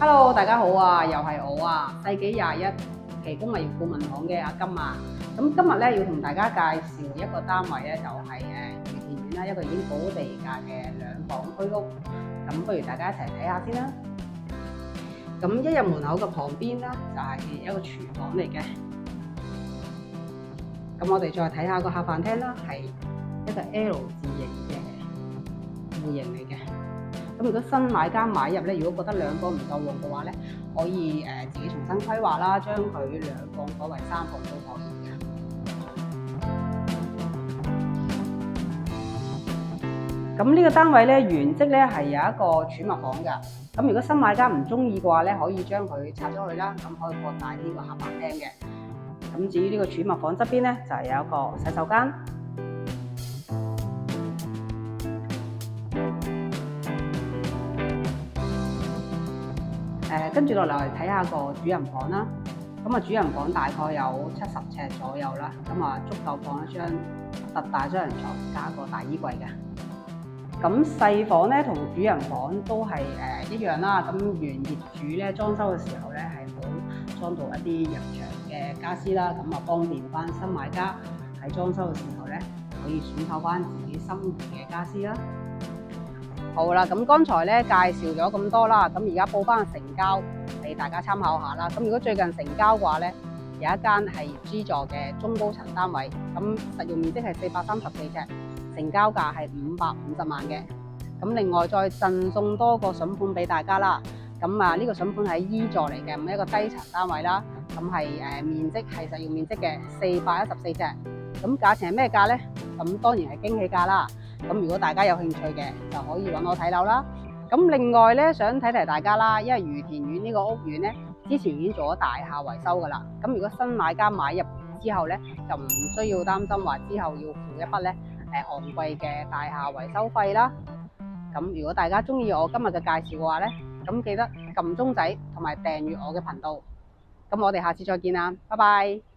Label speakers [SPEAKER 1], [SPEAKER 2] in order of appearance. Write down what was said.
[SPEAKER 1] Hello，大家好啊，又係我啊，世紀21期工物業顧問行嘅阿金啊。咁今日咧要同大家介紹一個單位咧，就係愉田苑啦，一個已經補地價嘅2房居屋。咁不如大家一齊睇下先啦。咁一入門口嘅旁邊咧，就係一個廚房嚟嘅。咁我哋再睇下個客飯廳啦，係一個 L 字型嘅戶型嚟嘅。咁如果新買家買入咧，如果覺得2房唔夠用嘅話咧，可以自己重新規劃啦，將佢2房改為3房都可以嘅。咁呢個單位咧原則咧係有一個儲物房㗎。咁如果新買家唔中意嘅話咧，可以將佢拆咗去啦，咁可以擴大呢個客飯廳嘅。咁至於呢個儲物房側邊咧，就係有一個洗手間。跟住落嚟睇下個主人房啦。咁主人房大概有70尺左右啦。咁足夠放一張特大雙人床加個大衣櫃嘅。咁細房咧同主人房都係一樣啦。咁原業主咧裝修嘅時候咧係冇裝到一啲入牆嘅傢俬啦。咁方便翻新買家喺裝修嘅時候咧可以選購翻自己心儀嘅傢俬啦。好啦，咁剛才咧介紹咗咁多啦，咁而家報翻個成交俾大家參考下啦。咁如果最近成交嘅話咧，有一間係 G 座嘅中高層單位，咁實用面積係434尺，成交價係550萬嘅。咁另外再贈送多個筍盤俾大家啦。咁呢個筍盤係 E 座嚟嘅，咁一個低層單位啦。咁係面積係實用面積嘅414尺。咁價錢係咩價咧？咁當然係驚喜價啦。咁如果大家有興趣嘅，就可以揾我睇樓啦。咁另外咧，想提大家啦，因為愉田苑呢個屋苑咧，之前已經做咗大廈維修噶啦。咁如果新買家買入之後咧，就唔需要擔心話之後要付一筆咧昂貴嘅大廈維修費啦。咁如果大家中意我今日嘅介紹嘅話咧，咁記得撳鐘仔同埋訂閱我嘅頻道。咁我哋下次再見啦，拜拜。